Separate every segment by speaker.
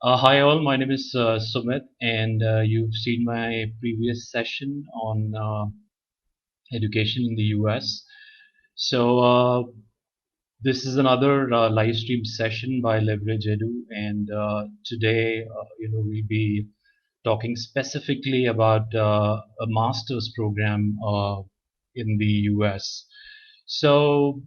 Speaker 1: Hi all, my name is Sumit, and you've seen my previous session on education in the US. So this is another live stream session by Leverage Edu, and today, we'll be talking specifically about a master's program in the US. So,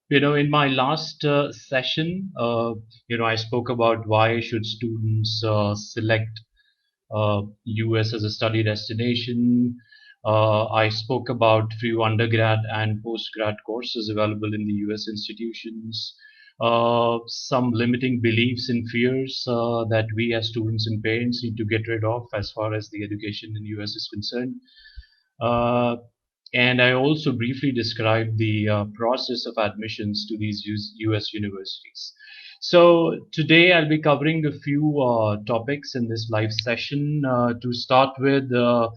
Speaker 1: in my last session, I spoke about why should students select US as a study destination. I spoke about few undergrad and postgrad courses available in the US institutions. Some limiting beliefs and fears that we as students and parents need to get rid of as far as the education in US is concerned. Uh, and I also briefly described the process of admissions to these US universities. So today I'll be covering a few topics in this live session. To start with, who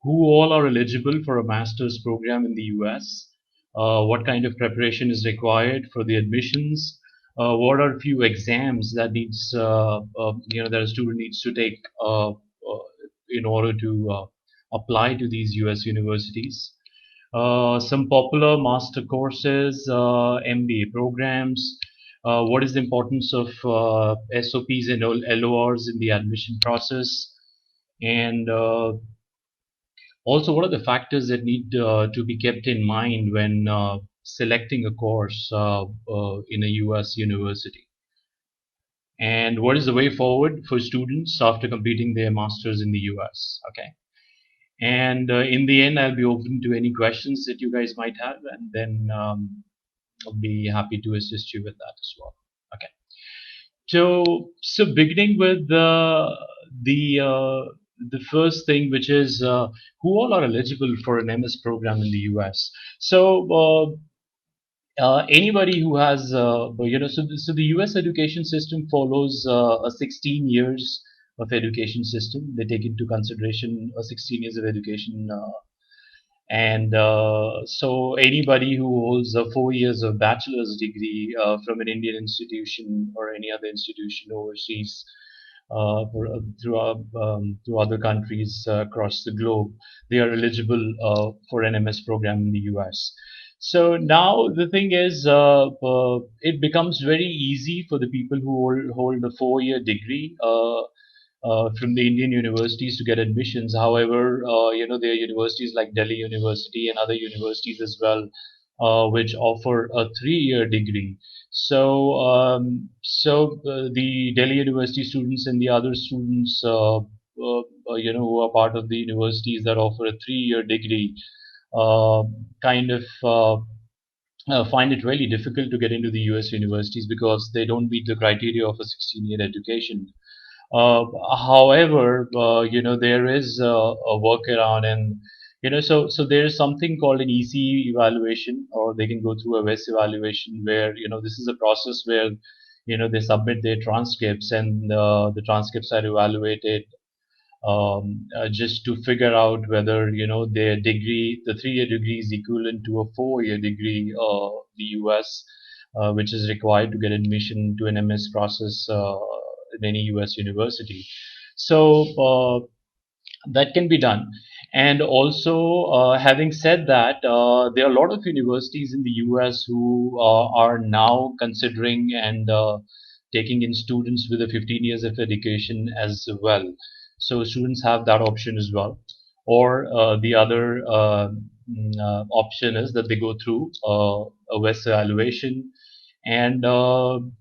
Speaker 1: all are eligible for a master's program in the US? What kind of preparation is required for the admissions? What are a few exams that that a student needs to take in order to apply to these US universities? Some popular master courses, MBA programs. What is the importance of SOPs and LORs in the admission process? And also, what are the factors that need to be kept in mind when selecting a course in a US university? And what is the way forward for students after completing their masters in the US? Okay. And in the end, I'll be open to any questions that you guys might have, and then I'll be happy to assist you with that as well. Okay. So beginning with the first thing, which is who all are eligible for an MS program in the US. So anybody who has, so the US education system follows a 16 years of education system. They take into consideration 16 years of education and so anybody who holds 4 years of bachelor's degree from an Indian institution or any other institution overseas through other countries across the globe, they are eligible for an MS program in the US. So now the thing is, it becomes very easy for the people who hold a 4 year degree. From the Indian universities to get admissions. However, there are universities like Delhi University and other universities as well, which offer a 3 year degree. So the Delhi University students and the other students, who are part of the universities that offer a 3 year degree, uh, kind of find it really difficult to get into the US universities because they don't meet the criteria of a 16-year education. Uh, However, there is a workaround, and so there is something called an EC evaluation, or they can go through a WES evaluation, where this is a process where they submit their transcripts, and the transcripts are evaluated just to figure out whether their degree, the 3 year degree, is equivalent to a 4 year degree, the US, which is required to get admission to an MS process in any US university. So that can be done. And also, having said that, there are a lot of universities in the US who are now considering and taking in students with a 15 years of education as well. So students have that option as well. Or the other option is that they go through a WES evaluation. And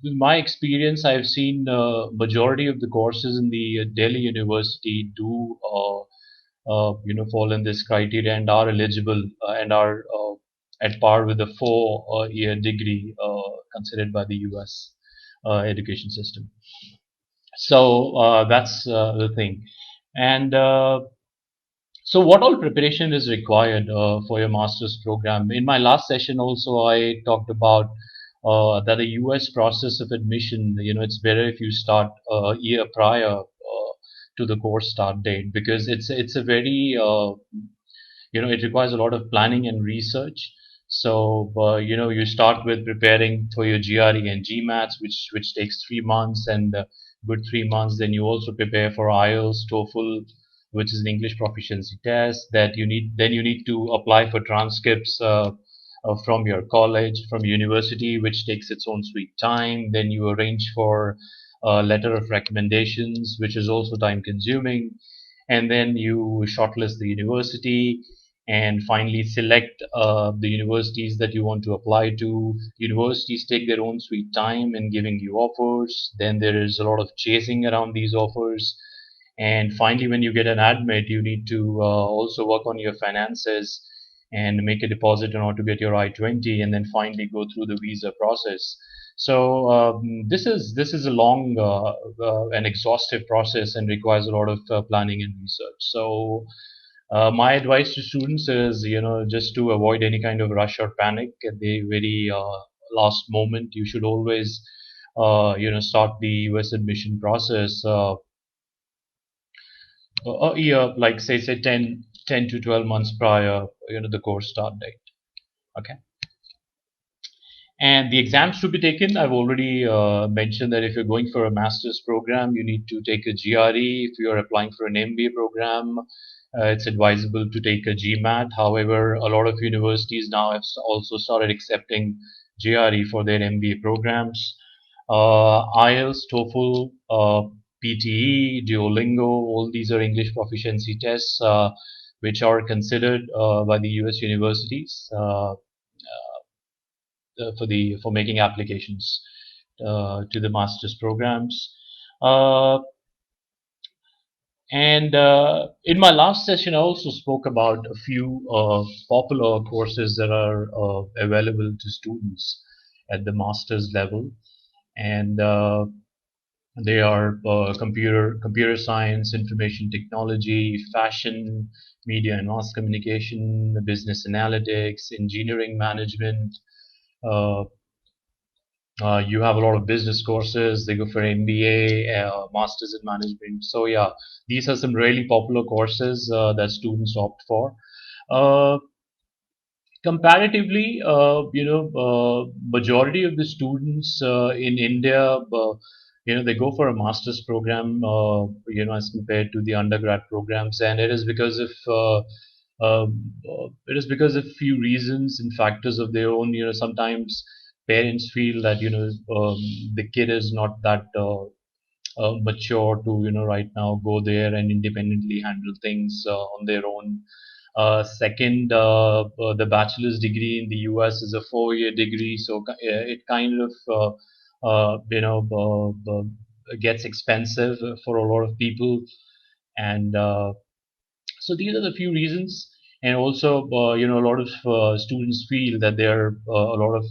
Speaker 1: in my experience, I've seen majority of the courses in the Delhi University do fall in this criteria and are eligible and are at par with the 4 year degree considered by the US education system. So that's the thing. And so, what all preparation is required for your master's program? In my last session, also, I talked about that the US process of admission, it's better if you start a year prior to the course start date, because it's a very, it requires a lot of planning and research. So, you start with preparing for your GRE and GMATs, which takes 3 months, and good 3 months. Then you also prepare for IELTS, TOEFL, which is an English proficiency test. That you need then you need to apply for transcripts from your college, from university, which takes its own sweet time. Then you arrange for a letter of recommendations, which is also time consuming. And then you shortlist the university and finally select the universities that you want to apply to. Universities take their own sweet time in giving you offers. Then there is a lot of chasing around these offers. And finally, when you get an admit, you need to also work on your finances and make a deposit in order to get your I-20, and then finally go through the visa process. So this is a long and exhaustive process and requires a lot of planning and research. So my advice to students is, just to avoid any kind of rush or panic at the very last moment. You should always, start the US admission process a year, like say 10 to 12 months prior, the course start date. Okay. And the exams to be taken, I've already mentioned that if you're going for a master's program, you need to take a GRE. If you're applying for an MBA program, it's advisable to take a GMAT. However, a lot of universities now have also started accepting GRE for their MBA programs. IELTS, TOEFL, PTE, Duolingo, all these are English proficiency tests which are considered by the US universities for making applications to the master's programs. Uh, and in my last session, I also spoke about a few popular courses that are available to students at the master's level, and they are computer science, information technology, fashion, media and mass communication, business analytics, engineering management. Uh, you have a lot of business courses. They go for MBA, Masters in Management. So yeah, these are some really popular courses that students opt for. Uh, Comparatively, majority of the students in India, they go for a master's program, as compared to the undergrad programs, and it is because of few reasons and factors of their own. Sometimes parents feel that the kid is not that mature to right now go there and independently handle things on their own. Second, the bachelor's degree in the US is a 4-year degree, so it kind of gets expensive for a lot of people, and so these are the few reasons. And also, a lot of students feel that there are a lot of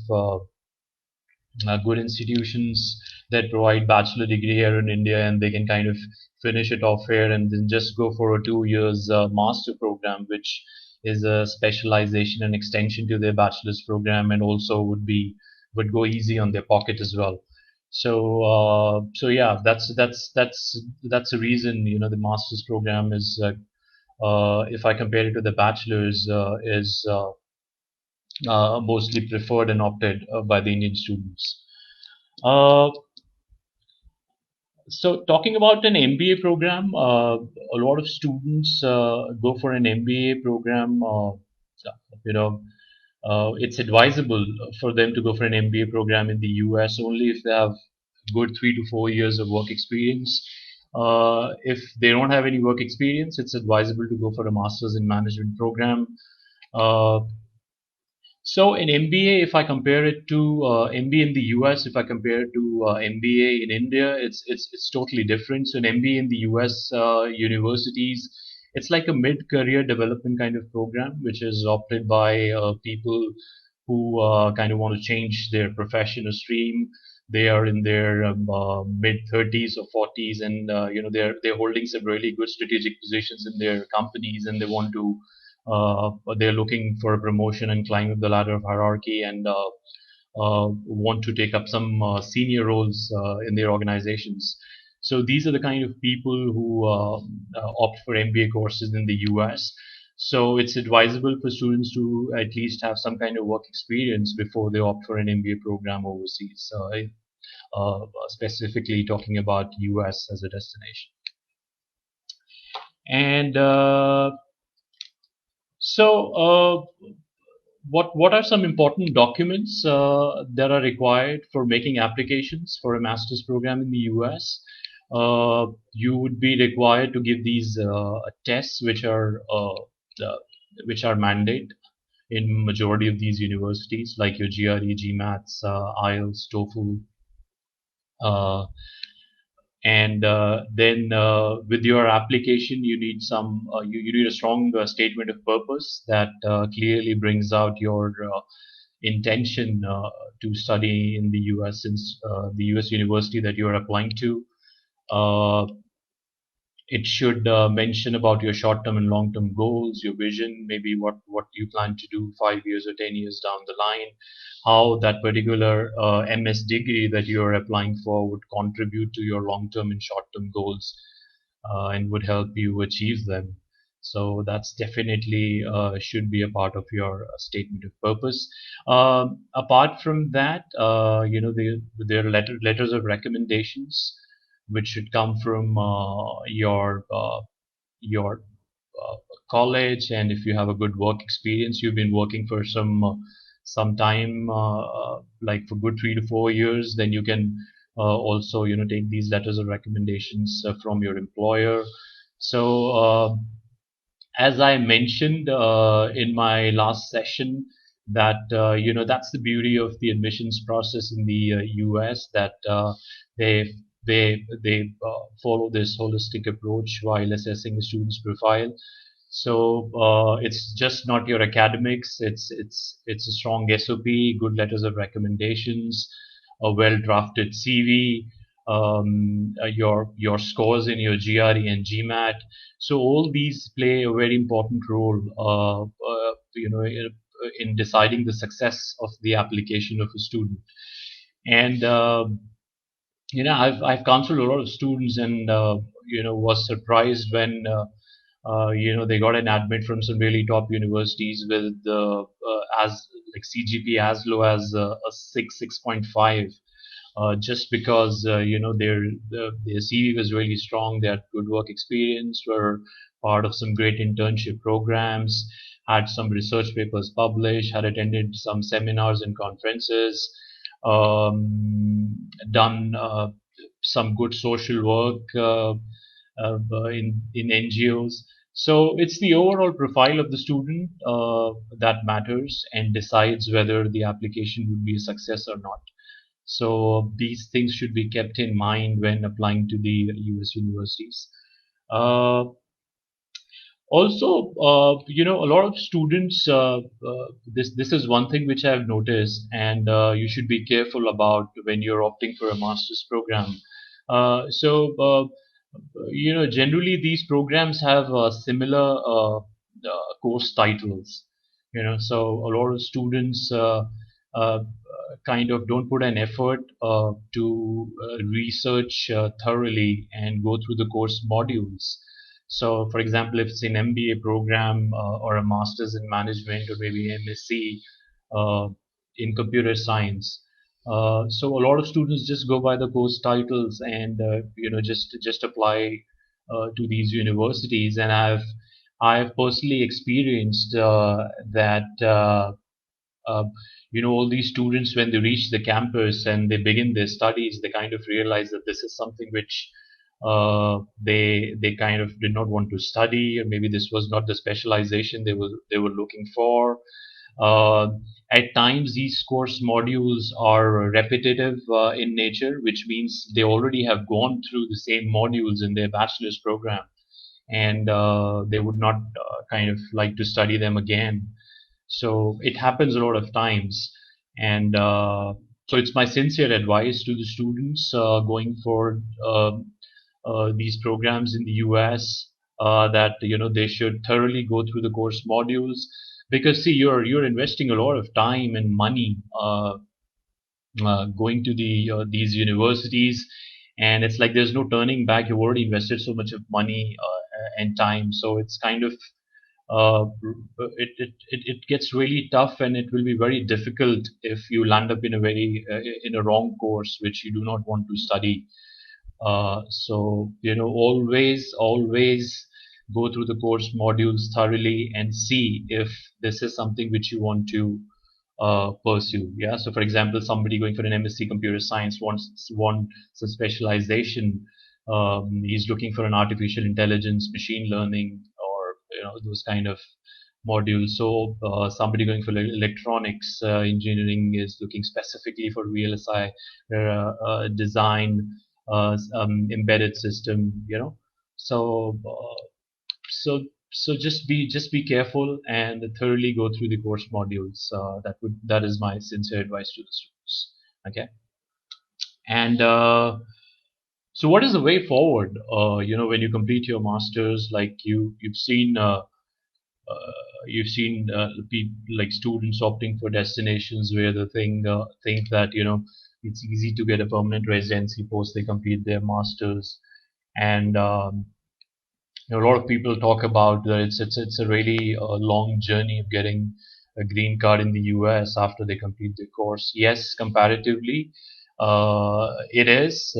Speaker 1: good institutions that provide bachelor degree here in India, and they can kind of finish it off here and then just go for a 2 years master program, which is a specialization and extension to their bachelor's program, and also would go easy on their pocket as well. So yeah, that's the reason the master's program is, if I compare it to the bachelor's, is mostly preferred and opted by the Indian students. Uh, so talking about an MBA program, a lot of students go for an MBA program. You know, it's advisable for them to go for an MBA program in the US only if they have good 3 to 4 years of work experience. If they don't have any work experience, it's advisable to go for a master's in management program. Uh, so in MBA, if I compare it to MBA in the US, if I compare it to MBA in India, it's totally different. So in MBA in the US universities, it's like a mid-career development kind of program, which is opted by people who kind of want to change their profession or stream. They are in their mid 30s or 40s, and they're holding some really good strategic positions in their companies, and they want to they're looking for a promotion and climb up the ladder of hierarchy, and want to take up some senior roles in their organizations. So these are the kind of people who opt for MBA courses in the US. So it's advisable for students to at least have some kind of work experience before they opt for an MBA program overseas. specifically talking about US as a destination. And what are some important documents that are required for making applications for a master's program in the US? You would be required to give these tests, uh, which are mandate in majority of these universities, like your GRE, GMATs, IELTS, TOEFL, uh, and then with your application you need you need a strong statement of purpose that clearly brings out your intention to study in the US, since the US university that you are applying to. It should mention about your short-term and long-term goals, your vision, maybe what you plan to do 5 years or 10 years down the line, how that particular MS degree that you are applying for would contribute to your long-term and short-term goals, and would help you achieve them. So that's definitely should be a part of your statement of purpose. Apart from that, there are letters of recommendations which should come from your uh, college, and if you have a good work experience, you've been working for some time, like for good 3 to 4 years, then you can also take these letters of recommendations from your employer. So as I mentioned in my last session, that that's the beauty of the admissions process in the US, that they follow this holistic approach while assessing a student's profile. So it's just not your academics; it's a strong SOP, good letters of recommendations, a well-drafted CV, your scores in your GRE and GMAT. So all these play a very important role, in deciding the success of the application of a student. And I've counseled a lot of students, and was surprised when they got an admit from some really top universities with as like CGP as low as a 6.5, just because their CV was really strong. They had good work experience, were part of some great internship programs, had some research papers published, had attended some seminars and conferences, done some good social work in NGOs. So it's the overall profile of the student that matters and decides whether the application would be a success or not. So these things should be kept in mind when applying to the US universities. Uh, Also, a lot of students. This is one thing which I have noticed, and you should be careful about when you're opting for a master's program. Generally these programs have similar course titles. So a lot of students uh, kind of don't put an effort to research thoroughly and go through the course modules. So, for example, if it's an MBA program or a master's in management, or maybe MSc uh, in computer science, so a lot of students just go by the course titles and just apply to these universities. And I've personally experienced that. Uh, all these students, when they reach the campus and they begin their studies, they kind of realize that this is something which they kind of did not want to study, or maybe this was not the specialization they were looking for. Uh, at times, these course modules are repetitive in nature, which means they already have gone through the same modules in their bachelor's program, and they would not kind of like to study them again. So it happens a lot of times, and so it's my sincere advice to the students going for these programs in the US, that they should thoroughly go through the course modules, because see, you're investing a lot of time and money going to these universities, and it's like there's no turning back. You've already invested so much of money and time, so it's kind of uh, it gets really tough, and it will be very difficult if you land up in a very in a wrong course which you do not want to study. So, always go through the course modules thoroughly and see if this is something which you want to pursue. Yeah. So, for example, somebody going for an MSc Computer Science wants a specialization. He's looking for an artificial intelligence, machine learning, or those kind of modules. So, somebody going for electronics engineering is looking specifically for VLSI design, embedded system. So just be careful and thoroughly go through the course modules. That is my sincere advice to the students. Okay. And so what is the way forward? When you complete your masters, like you've seen like students opting for destinations where they think that it's easy to get a permanent residency post they complete their masters. And a lot of people talk about that it's a really long journey of getting a green card in the US after they complete the course. Yes, comparatively, it is.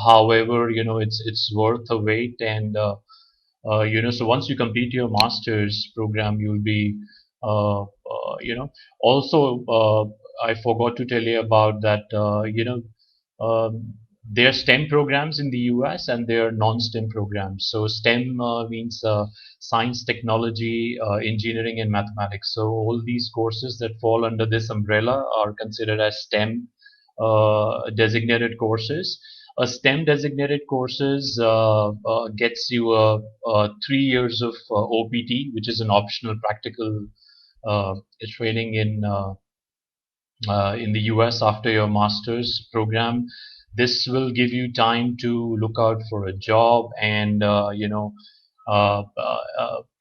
Speaker 1: However, it's worth a wait. And so once you complete your master's program, you'll be, also, I forgot to tell you about that. Um, there are STEM programs in the US and there are non-STEM programs. So STEM means science, technology, engineering, and mathematics. So all these courses that fall under this umbrella are considered as STEM designated courses. A STEM designated courses gets you 3 years of OPT, which is an optional practical training in the US after your master's program. This will give you time to look out for a job and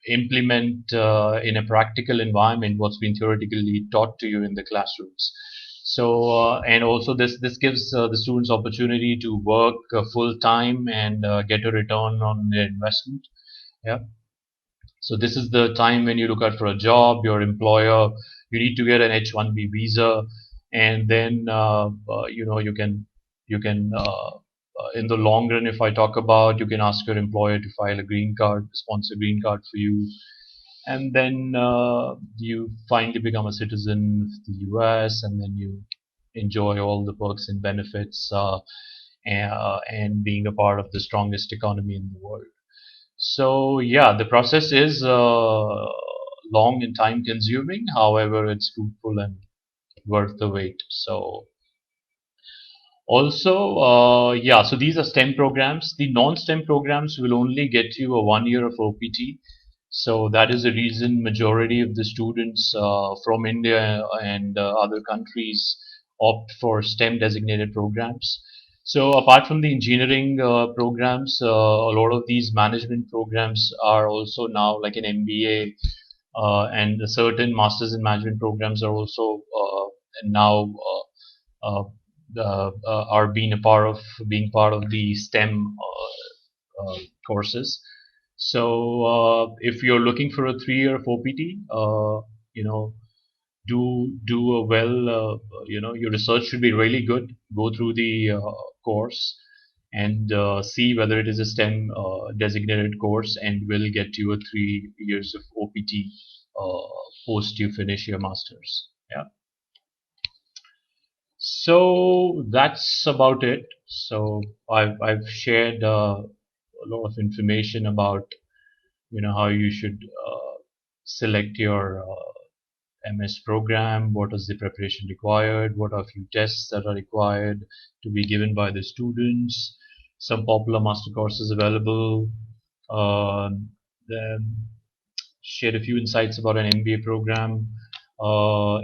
Speaker 1: implement in a practical environment what's been theoretically taught to you in the classrooms. So and also this gives the students opportunity to work full time and get a return on their investment. Yeah. So this is the time when you look out for a job, your employer, you need to get an H-1B visa, and then you can in the long run, if I talk about, you can ask your employer to file a green card, sponsor green card for you, and then you finally become a citizen of the US, and then you enjoy all the perks and benefits and being a part of the strongest economy in the world. So yeah, the process is long and time consuming. However, it's fruitful and worth the wait. So also, yeah, so these are STEM programs. The non-STEM programs will only get you a 1 year of OPT. So that is the reason majority of the students from India and other countries opt for STEM designated programs. So apart from the engineering programs, a lot of these management programs are also now like an MBA, and certain masters in management programs are also now uh, are being part of the STEM courses. So if you're looking for a 3 year of OPT, you know, do a well. Your research should be really good. Go through the course and see whether it is a STEM designated course, and will get you a 3 years of OPT post you finish your masters. Yeah. So that's about it. So I've shared a lot of information about how you should select your MS program, what is the preparation required, what are few tests that are required to be given by the students, some popular master courses available. Uh, then shared a few insights about an MBA program,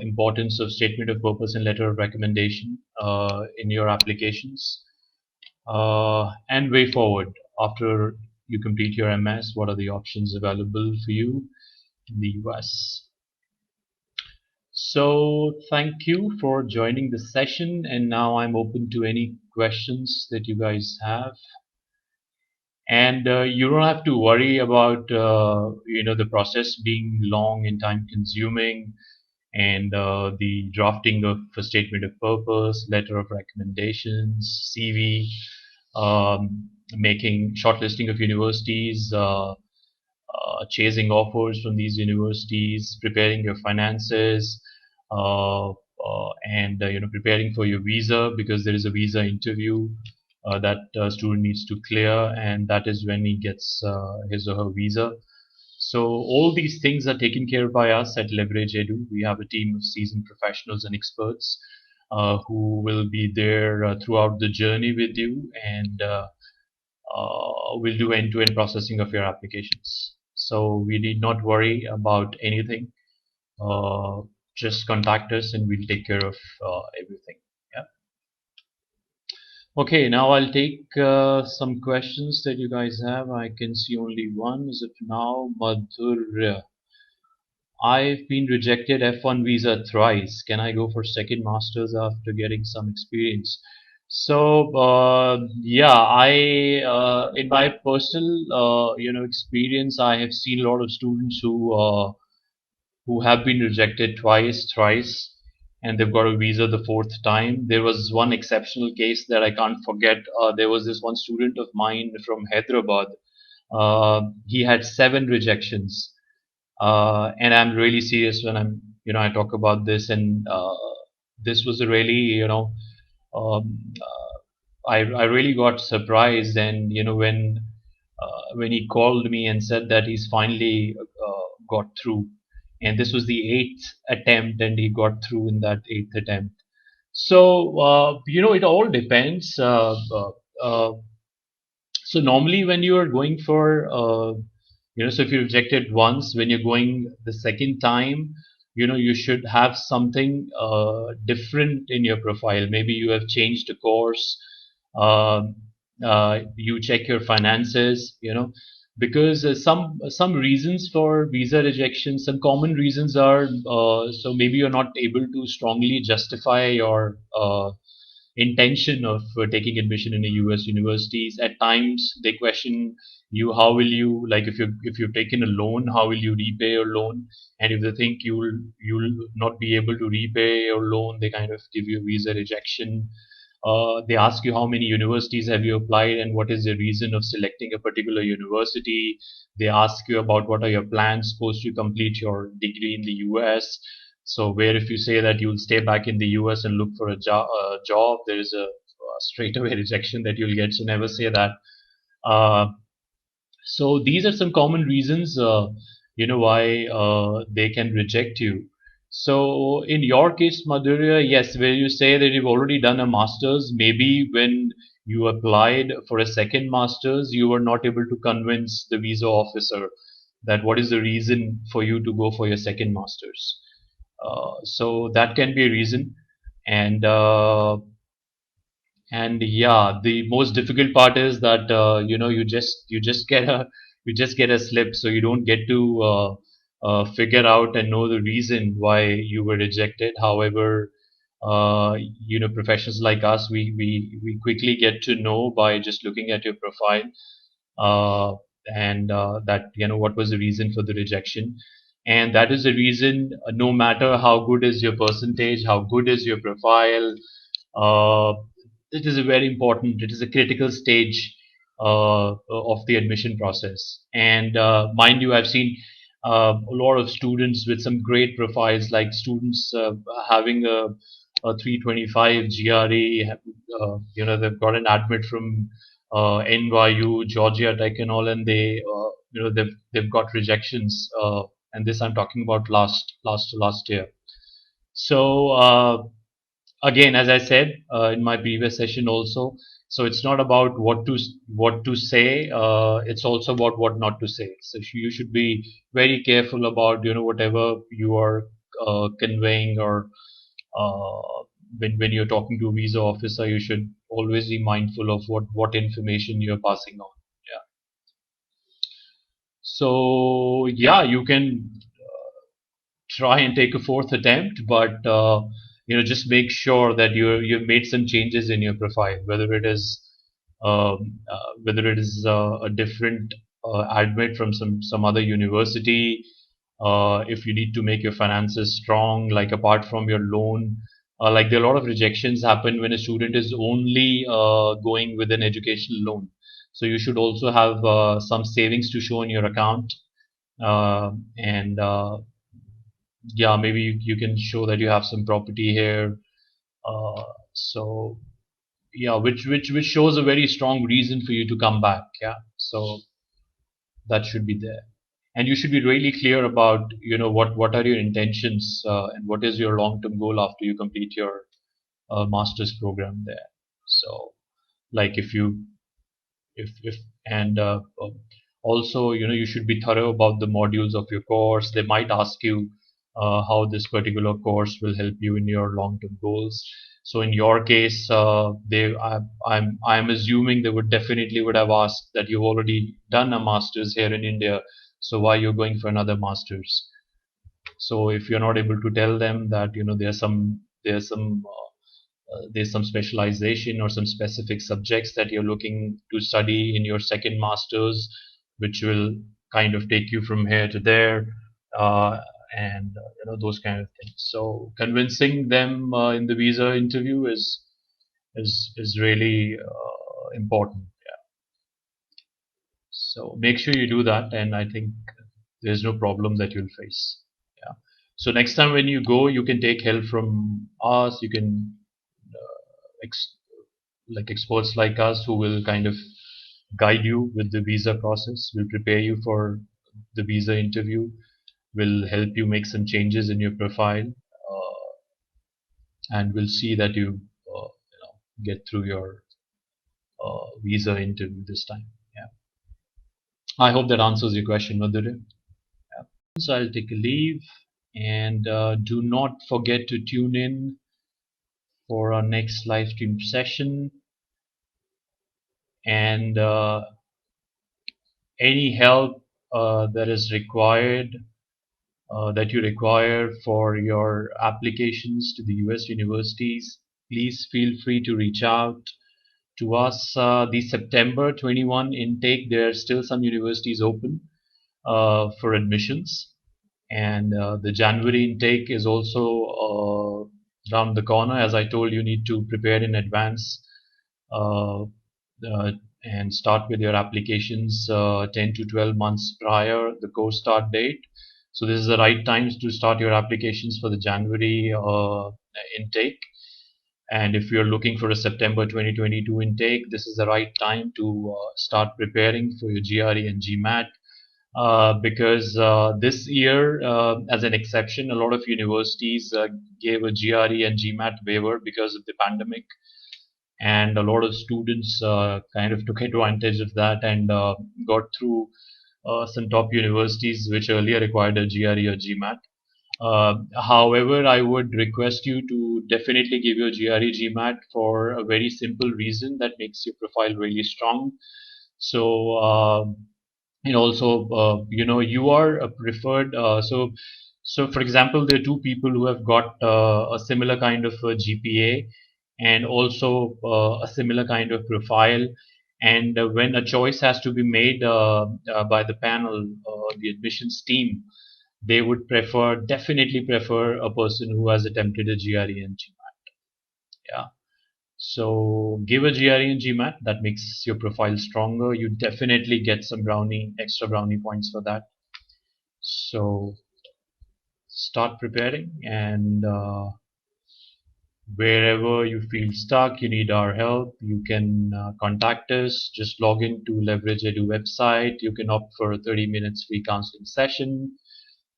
Speaker 1: importance of statement of purpose and letter of recommendation in your applications, and way forward after you complete your MS. What are the options available for you in the US? So thank you for joining the session, and now I'm open to any questions that you guys have. and you don't have to worry about the process being long and time consuming, and the drafting of a statement of purpose, letter of recommendations, CV, making shortlisting of universities, chasing offers from these universities, preparing your finances, and preparing for your visa, because there is a visa interview that student needs to clear, and that is when he gets his or her visa. So all these things are taken care of by us at Leverage Edu. We have a team of seasoned professionals and experts who will be there throughout the journey with you, and will do end-to-end processing of your applications. So we need not worry about anything. Uh, just contact us and we'll take care of everything. Yeah. Okay, now I'll take some questions that you guys have. I can see only one as of now. Madhur, I've been rejected F1 visa thrice. Can I go for second masters after getting some experience? So yeah, I in my personal experience, I have seen a lot of students who have been rejected twice, thrice, and they've got a visa the fourth time. There was one exceptional case that I can't forget. There was this one student of mine from Hyderabad. He had 7 rejections, and I'm really serious when I talk about this. And this was a really, I really got surprised. And when he called me and said that he's finally got through, and this was the eighth attempt, and he got through in that eighth attempt. So it all depends. So normally when you are going for, so if you rejected once, when you're going the second time, you should have something different in your profile. Maybe you have changed a course. Um you check your finances, because some reasons for visa rejection, some common reasons are, so maybe you're not able to strongly justify your intention of taking admission in a US universities. At times they question you, how will you, like, if you've taken a loan, how will you repay your loan? And if they think you'll not be able to repay your loan, they kind of give you a visa rejection. They ask you how many universities have you applied and what is the reason of selecting a particular university. They ask you about what are your plans post you complete your degree in the US. So where if you say that you'll stay back in the US and look for a job, there is a straightaway rejection that you'll get. So never say that. Uh, so these are some common reasons, why they can reject you. So in your case, Madhurya, yes, where you say that you've already done a master's, maybe when you applied for a second master's, you were not able to convince the visa officer that what is the reason for you to go for your second master's. So that can be a reason. And yeah, the most difficult part is that you just get a slip, so you don't get to figure out and know the reason why you were rejected. However, professionals like us, we quickly get to know by just looking at your profile, uh, and that what was the reason for the rejection. And that is the reason, no matter how good is your percentage, how good is your profile, uh, it is a very important, it is a critical stage of the admission process. And mind you, I've seen a lot of students with some great profiles, like students having a 325 GRE. They've got an admit from NYU, Georgia Tech, and all, and they've got rejections. And this I'm talking about last year. So again, as I said in my previous session also, so it's not about what to say. It's also about what not to say. So you should be very careful about whatever you are conveying, or when you're talking to a visa officer, you should always be mindful of what information you're passing on. Yeah. So yeah, you can try and take a fourth attempt, but just make sure that you've made some changes in your profile, whether it is whether it is a different admit from some other university, if you need to make your finances strong, like apart from your loan, like there are a lot of rejections happen when a student is only going with an educational loan. So you should also have some savings to show in your account, and yeah, maybe you can show that you have some property here. So yeah, which shows a very strong reason for you to come back. Yeah, so that should be there, and you should be really clear about what are your intentions, and what is your long term goal after you complete your master's program there. So like if and also you should be thorough about the modules of your course. They might ask you how this particular course will help you in your long term goals. So in your case, I'm assuming they would definitely would have asked that you've already done a master's here in India, so why you're going for another master's. So if you're not able to tell them that there's some specialization or some specific subjects that you're looking to study in your second master's, which will kind of take you from here to there, and those kind of things. So convincing them in the visa interview is really important. Yeah. So make sure you do that, and I think there's no problem that you'll face. Yeah. So next time when you go, you can take help from us. You can ex- like experts like us who will kind of guide you with the visa process, will prepare you for the visa interview, will help you make some changes in your profile, and will see that you get through your visa interview this time. Yeah. I hope that answers your question, Madhuri. Yeah. So I'll take a leave, and do not forget to tune in for our next live stream session. And any help that is required, that you require for your applications to the US universities, please feel free to reach out to us. The September 21 intake, there are still some universities open for admissions, and the January intake is also around the corner. As I told you, need to prepare in advance, uh, uh, and start with your applications 10 to 12 months prior the course start date. So this is the right time to start your applications for the January intake. And if you're looking for a September 2022 intake, this is the right time to start preparing for your GRE and GMAT. Because this year, as an exception, a lot of universities gave a GRE and GMAT waiver because of the pandemic, and a lot of students kind of took advantage of that and got through some top universities which earlier required a GRE or GMAT. However, I would request you to definitely give your GRE GMAT for a very simple reason that makes your profile really strong. So, and also, you are a preferred. So for example, there are two people who have got a similar kind of GPA and also a similar kind of profile. And when a choice has to be made by the panel, the admissions team, they would definitely prefer a person who has attempted a GRE and GMAT. Yeah. So give a GRE and GMAT. That makes your profile stronger. You definitely get some extra brownie points for that. So start preparing, and wherever you feel stuck, you need our help, you can contact us. Just log into Leverage Edu website. You can opt for a 30 minutes free counseling session.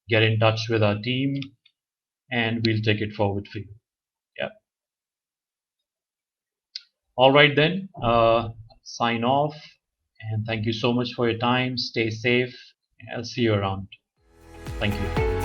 Speaker 1: Get in touch with our team, and we'll take it forward for you. Yeah. All right then. Sign off, and thank you so much for your time. Stay safe. I'll see you around. Thank you.